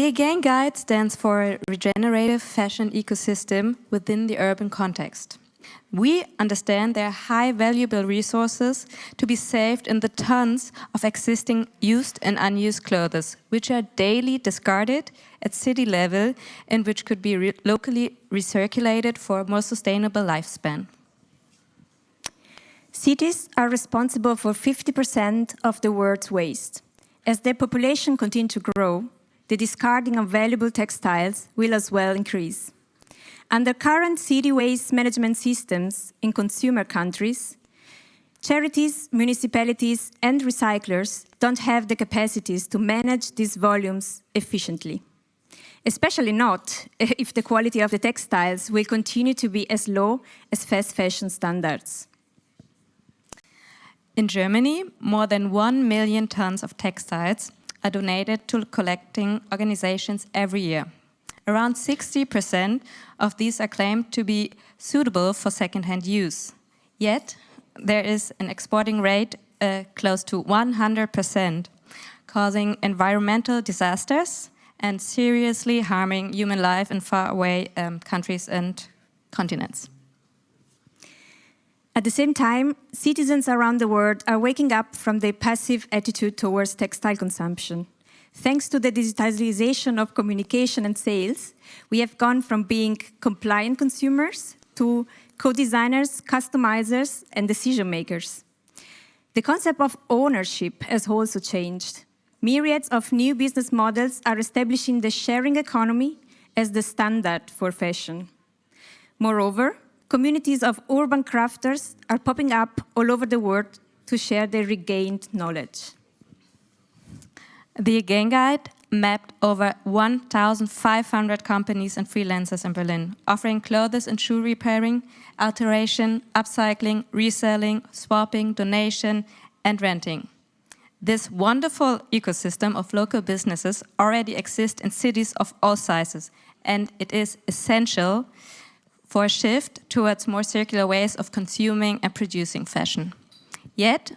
again guide stands for a regenerative fashion ecosystem within the urban context. We understand there are high valuable resources to be saved in the tons of existing used and unused clothes, which are daily discarded at city level and which could be locally recirculated for a more sustainable lifespan. Cities are responsible for 50% of the world's waste. As their population continues to grow, the discarding of valuable textiles will as well increase. Under current city waste management systems in consumer countries, charities, municipalities, and recyclers don't have the capacities to manage these volumes efficiently. Especially not if the quality of the textiles will continue to be as low as fast fashion standards. In Germany, more than 1 million tons of textiles are donated to collecting organizations every year. Around 60% of these are claimed to be suitable for second-hand use. Yet, there is an exporting rate close to 100%, causing environmental disasters and seriously harming human life in faraway countries and continents. At the same time, citizens around the world are waking up from their passive attitude towards textile consumption. Thanks to the digitalization of communication and sales, we have gone from being compliant consumers to co-designers, customizers, and decision makers. The concept of ownership has also changed. Myriads of new business models are establishing the sharing economy as the standard for fashion. Moreover, communities of urban crafters are popping up all over the world to share their regained knowledge. The Again Guide mapped over 1,500 companies and freelancers in Berlin, offering clothes and shoe repairing, alteration, upcycling, reselling, swapping, donation, and renting. This wonderful ecosystem of local businesses already exists in cities of all sizes, and it is essential for a shift towards more circular ways of consuming and producing fashion. Yet,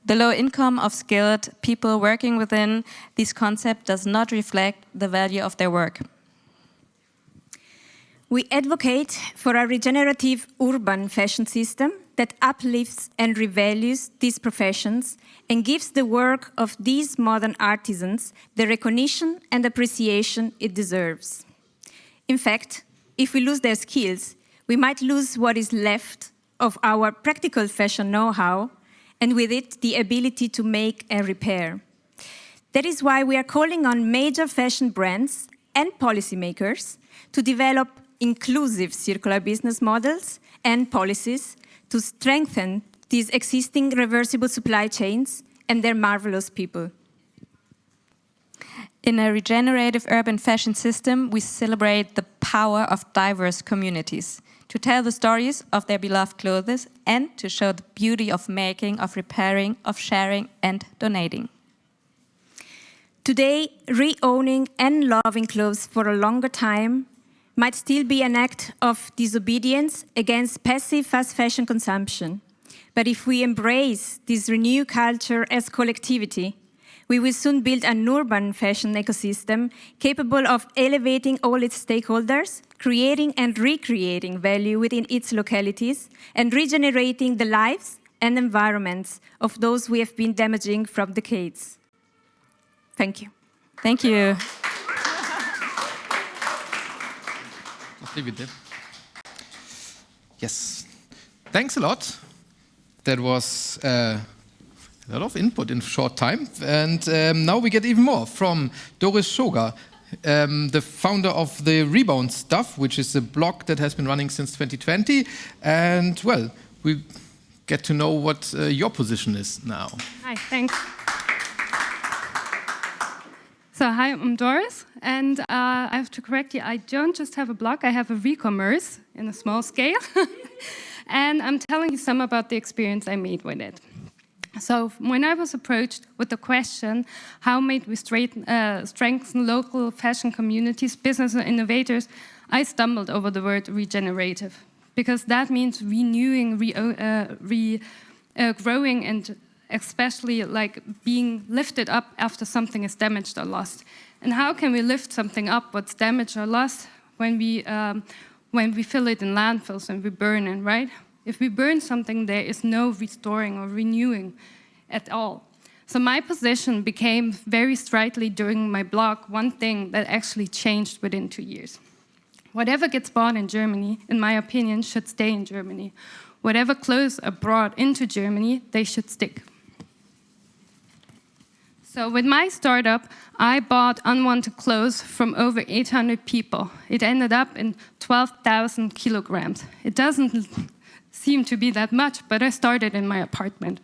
the low income of skilled people working within this concept does not reflect the value of their work. We advocate for a regenerative urban fashion system that uplifts and revalues these professions and gives the work of these modern artisans the recognition and appreciation it deserves. In fact, if we lose their skills, we might lose what is left of our practical fashion know-how, and with it, the ability to make and repair. That is why we are calling on major fashion brands and policymakers to develop inclusive circular business models and policies to strengthen these existing reversible supply chains and their marvelous people. In a regenerative urban fashion system, we celebrate the power of diverse communities to tell the stories of their beloved clothes and to show the beauty of making, of repairing, of sharing and donating. Today, re-owning and loving clothes for a longer time might still be an act of disobedience against passive fast fashion consumption. But if we embrace this renewed culture as collectivity, we will soon build an urban fashion ecosystem capable of elevating all its stakeholders, creating and recreating value within its localities, and regenerating the lives and environments of those we have been damaging for decades. Thank you. Thank you. Let's leave it there. Yes. Thanks a lot. That was a lot of input in a short time. And now we get even more from Doris Schoger, the founder of the Rebound stuff, which is a blog that has been running since 2020. And, well, we get to know what your position is now. Hi, thanks. So, hi, I'm Doris. And I have to correct you, I don't just have a blog, I have a e-commerce in a small scale. And I'm telling you some about the experience I made with it. So when I was approached with the question, how might we strengthen local fashion communities, business and innovators, I stumbled over the word regenerative, because that means renewing, growing, and especially like being lifted up after something is damaged or lost. And how can we lift something up what's damaged or lost when we fill it in landfills and we burn it, right? If we burn something, there is no restoring or renewing at all. So my position became very straightly during my blog one thing that actually changed within 2 years. Whatever gets bought in Germany, in my opinion, should stay in Germany. Whatever clothes are brought into Germany, they should stick. So with my startup, I bought unwanted clothes from over 800 people. It ended up in 12,000 kilograms. It doesn't seem to be that much, but I started in my apartment.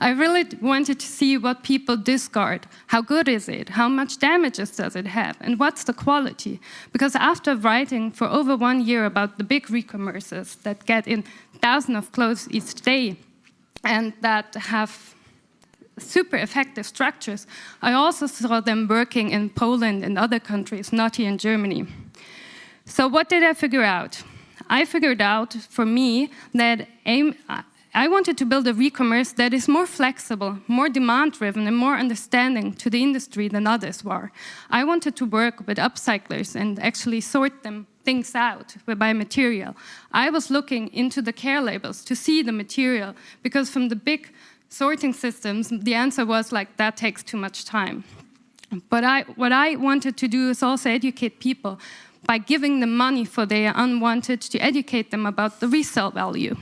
I really wanted to see what people discard. How good is it? How much damages does it have? And what's the quality? Because after writing for over 1 year about the big re-commerces that get in thousands of clothes each day and that have super effective structures, I also saw them working in Poland and other countries, not here in Germany. So what did I figure out? I figured out, for me, that I wanted to build a re-commerce that is more flexible, more demand-driven, and more understanding to the industry than others were. I wanted to work with upcyclers and actually sort things out by material. I was looking into the care labels to see the material, because from the big sorting systems, the answer was like, that takes too much time. But what I wanted to do is also educate people by giving them money for their unwanted, to educate them about the resale value.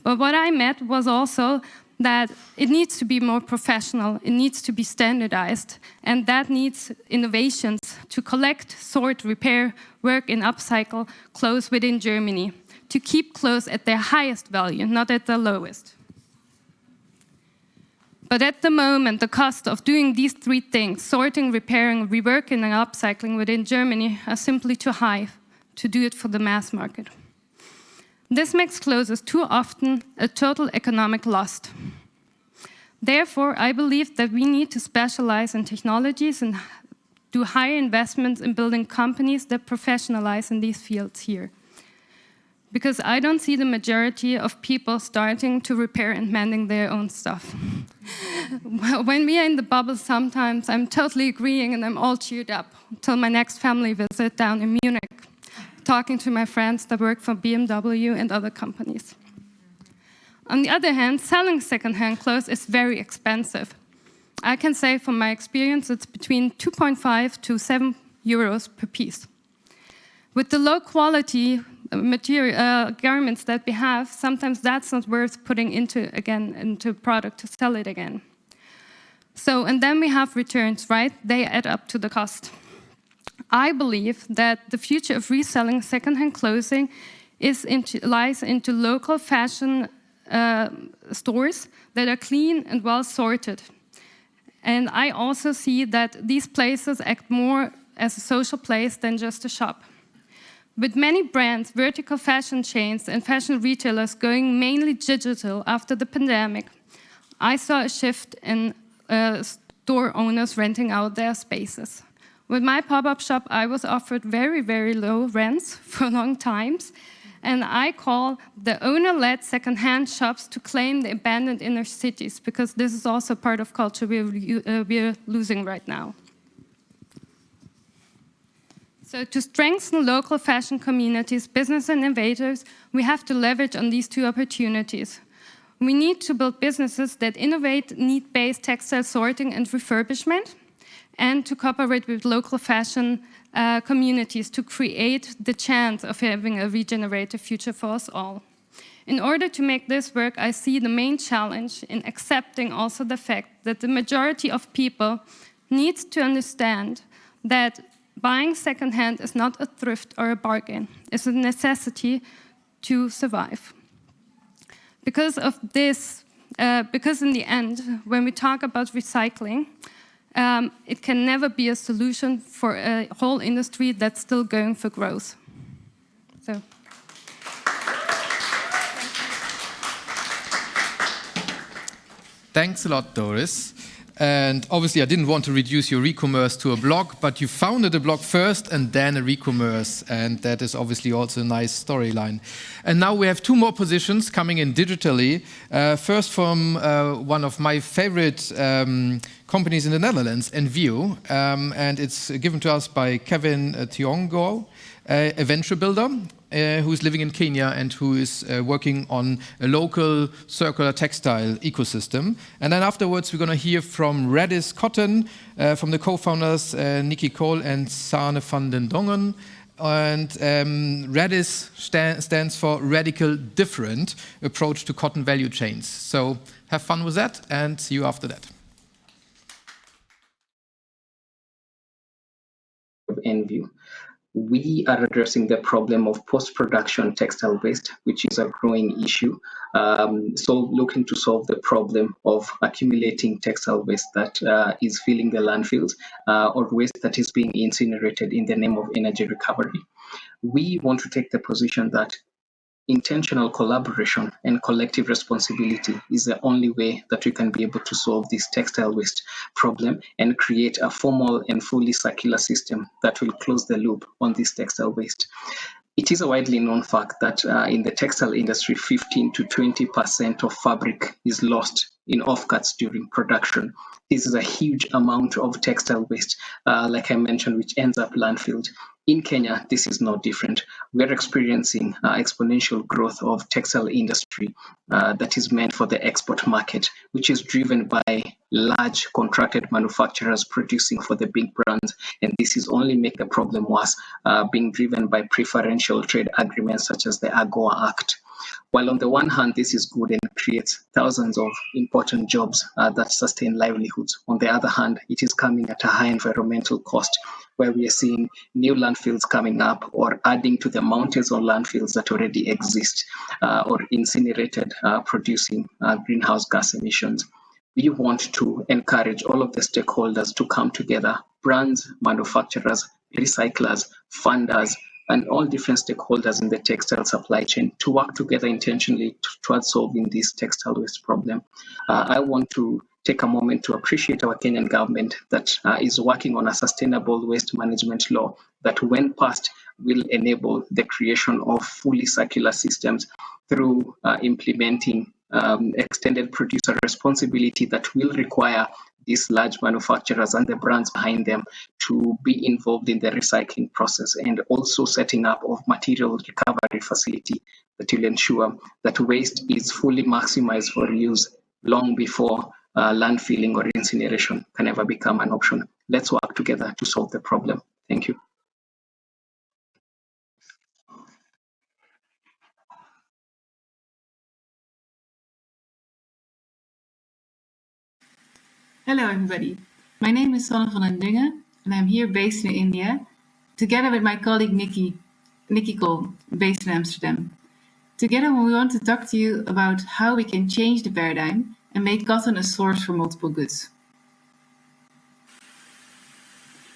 But what I met was also that it needs to be more professional, it needs to be standardized, and that needs innovations to collect, sort, repair, work, and upcycle clothes within Germany, to keep clothes at their highest value, not at their lowest. But at the moment, the cost of doing these three things, sorting, repairing, reworking, and upcycling within Germany, are simply too high to do it for the mass market. This makes clothes too often a total economic loss. Therefore, I believe that we need to specialize in technologies and do higher investments in building companies that professionalize in these fields here. Because I don't see the majority of people starting to repair and mending their own stuff. When we are in the bubble, sometimes I'm totally agreeing and I'm all cheered up until my next family visit down in Munich, talking to my friends that work for BMW and other companies. On the other hand, selling secondhand clothes is very expensive. I can say from my experience, it's between 2.5 to 7 euros per piece. With the low quality material garments that we have, sometimes that's not worth putting into product to sell it again. So, and then we have returns, right? They add up to the cost. I believe that the future of reselling secondhand clothing lies into local fashion stores that are clean and well sorted. And I also see that these places act more as a social place than just a shop. With many brands, vertical fashion chains, and fashion retailers going mainly digital after the pandemic, I saw a shift in store owners renting out their spaces. With my pop-up shop, I was offered very, very low rents for long times, and I call the owner-led second-hand shops to claim the abandoned inner cities, because this is also part of culture we're losing right now. So to strengthen local fashion communities, business and innovators, we have to leverage on these two opportunities. We need to build businesses that innovate need-based textile sorting and refurbishment, and to cooperate with local fashion communities to create the chance of having a regenerative future for us all. In order to make this work, I see the main challenge in accepting also the fact that the majority of people needs to understand that buying secondhand is not a thrift or a bargain. It's a necessity to survive. Because of this, because in the end, when we talk about recycling, it can never be a solution for a whole industry that's still going for growth. So. Thanks a lot, Doris. And obviously, I didn't want to reduce your re-commerce to a blog, but you founded a blog first and then a re-commerce, and that is obviously also a nice storyline. And now we have two more positions coming in digitally. First from one of my favorite companies in the Netherlands, Enviu, and it's given to us by Kevin Thiong'o, a venture builder who's living in Kenya and who is working on a local circular textile ecosystem. And then afterwards, we're going to hear from Raddis Cotton, from the co-founders Nicole and Sanne van den Dungen. And Raddis stands for Radical Different Approach to Cotton Value Chains. So have fun with that, and see you after that. Enviu. We are addressing the problem of post-production textile waste, which is a growing issue. So looking to solve the problem of accumulating textile waste that is filling the landfills or waste that is being incinerated in the name of energy recovery. We want to take the position that intentional collaboration and collective responsibility is the only way that we can be able to solve this textile waste problem and create a formal and fully circular system that will close the loop on this textile waste. It is a widely known fact that in the textile industry, 15 to 20% of fabric is lost in offcuts during production. This is a huge amount of textile waste, like I mentioned, which ends up landfilled. In Kenya, this is no different. We're experiencing exponential growth of textile industry that is meant for the export market, which is driven by large contracted manufacturers producing for the big brands. And this is only make the problem worse, being driven by preferential trade agreements such as the AGOA Act. While on the one hand, this is good and creates thousands of important jobs that sustain livelihoods. On the other hand, it is coming at a high environmental cost, where we are seeing new landfills coming up or adding to the mountains of landfills that already exist or incinerated, producing greenhouse gas emissions. We want to encourage all of the stakeholders to come together, brands, manufacturers, recyclers, funders, and all different stakeholders in the textile supply chain to work together intentionally towards solving this textile waste problem. I want to take a moment to appreciate our Kenyan government that is working on a sustainable waste management law that, when passed, will enable the creation of fully circular systems through implementing extended producer responsibility that will require these large manufacturers and the brands behind them to be involved in the recycling process, and also setting up of material recovery facility that will ensure that waste is fully maximized for use long before landfilling or incineration can ever become an option. Let's work together to solve the problem. Thank you. Hello everybody, my name is Sanne van den Dungen and I'm here based in India, together with my colleague Nicole, based in Amsterdam. Together we want to talk to you about how we can change the paradigm and make cotton a source for multiple goods.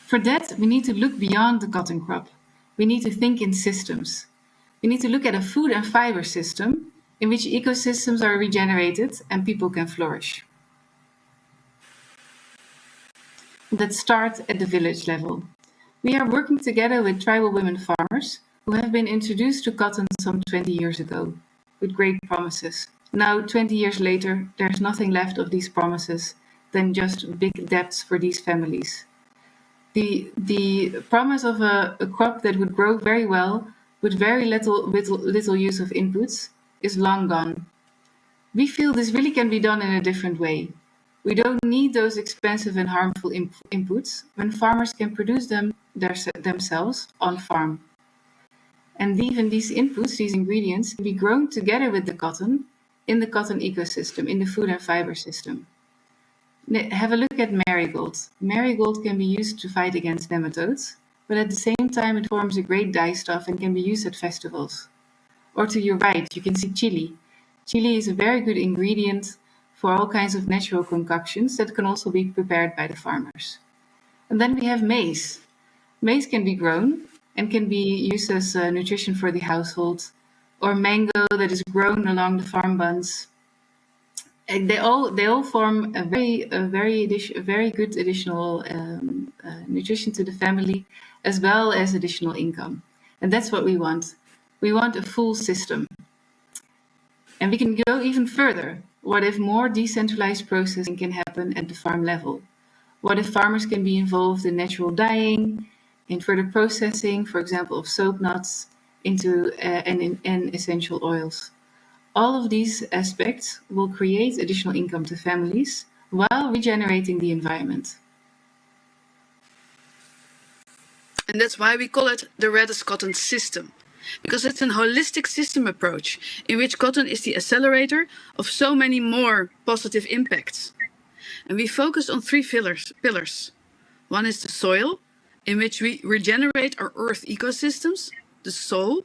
For that, we need to look beyond the cotton crop. We need to think in systems. We need to look at a food and fiber system in which ecosystems are regenerated and people can flourish. That start at the village level. We are working together with tribal women farmers who have been introduced to cotton some 20 years ago, with great promises. Now, 20 years later, there's nothing left of these promises than just big debts for these families. The promise of a crop that would grow very well with very little use of inputs is long gone. We feel this really can be done in a different way. We don't need those expensive and harmful inputs when farmers can produce them themselves on farm. And even these inputs, these ingredients, can be grown together with the cotton in the cotton ecosystem, in the food and fiber system. Have a look at marigold. Marigold can be used to fight against nematodes, but at the same time it forms a great dye stuff and can be used at festivals. Or to your right, you can see chili. Chili is a very good ingredient for all kinds of natural concoctions that can also be prepared by the farmers. And then we have maize. Maize can be grown and can be used as nutrition for the household, or mango that is grown along the farm bunds. And they all form a very good additional nutrition to the family, as well as additional income. And that's what we want. We want a full system. And we can go even further. What if more decentralized processing can happen at the farm level? What if farmers can be involved in natural dyeing, in further processing, for example, of soap nuts into and essential oils? All of these aspects will create additional income to families while regenerating the environment. And that's why we call it the Raddis cotton system, because it's a holistic system approach in which cotton is the accelerator of so many more positive impacts. And we focus on three pillars. One is the soil, in which we regenerate our earth ecosystems, the soul,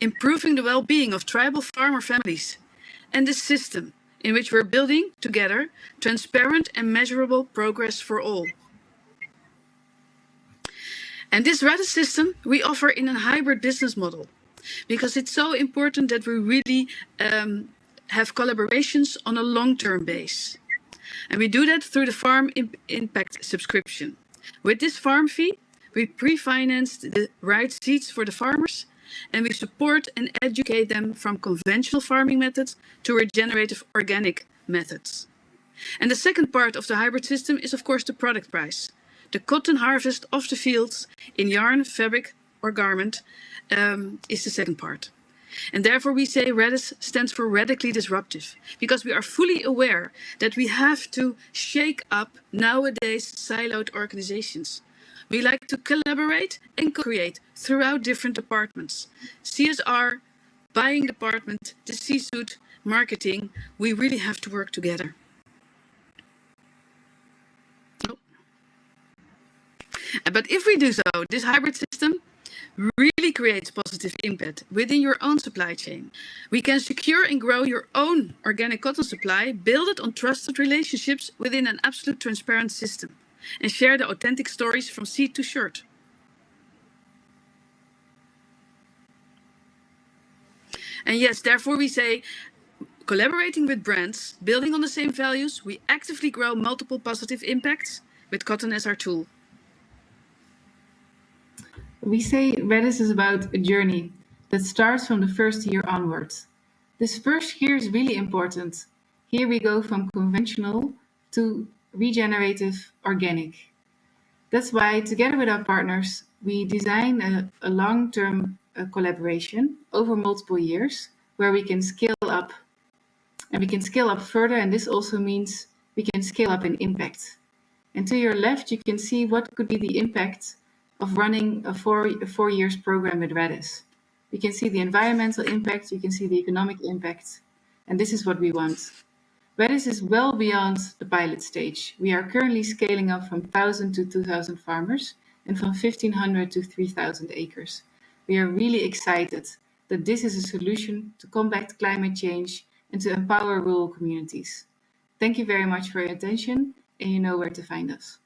improving the well-being of tribal farmer families, and the system, in which we're building together transparent and measurable progress for all. And this Raddis system we offer in a hybrid business model, because it's so important that we really have collaborations on a long-term base. And we do that through the Farm Impact subscription. With this farm fee, we pre-finance the right seeds for the farmers, and we support and educate them from conventional farming methods to regenerative organic methods. And the second part of the hybrid system is, of course, the product price. The cotton harvest off the fields in yarn, fabric, or garment is the second part. And therefore we say Raddis stands for radically disruptive, because we are fully aware that we have to shake up nowadays siloed organizations. We like to collaborate and co-create throughout different departments. CSR, buying department, the C-suite, marketing, we really have to work together. But if we do so, this hybrid system really creates positive impact within your own supply chain. We can secure and grow your own organic cotton supply, build it on trusted relationships within an absolute transparent system, and share the authentic stories from seed to shirt. And yes, therefore we say, collaborating with brands, building on the same values, we actively grow multiple positive impacts with cotton as our tool. We say Raddis is about a journey that starts from the first year onwards. This first year is really important. Here we go from conventional to regenerative organic. That's why, together with our partners, we design a long-term collaboration over multiple years where we can scale up. And we can scale up further, and this also means we can scale up in impact. And to your left, you can see what could be the impact of running a four years program with Raddis. You can see the environmental impact, you can see the economic impact, and this is what we want. Raddis is well beyond the pilot stage. We are currently scaling up from 1,000 to 2,000 farmers and from 1,500 to 3,000 acres. We are really excited that this is a solution to combat climate change and to empower rural communities. Thank you very much for your attention, and you know where to find us.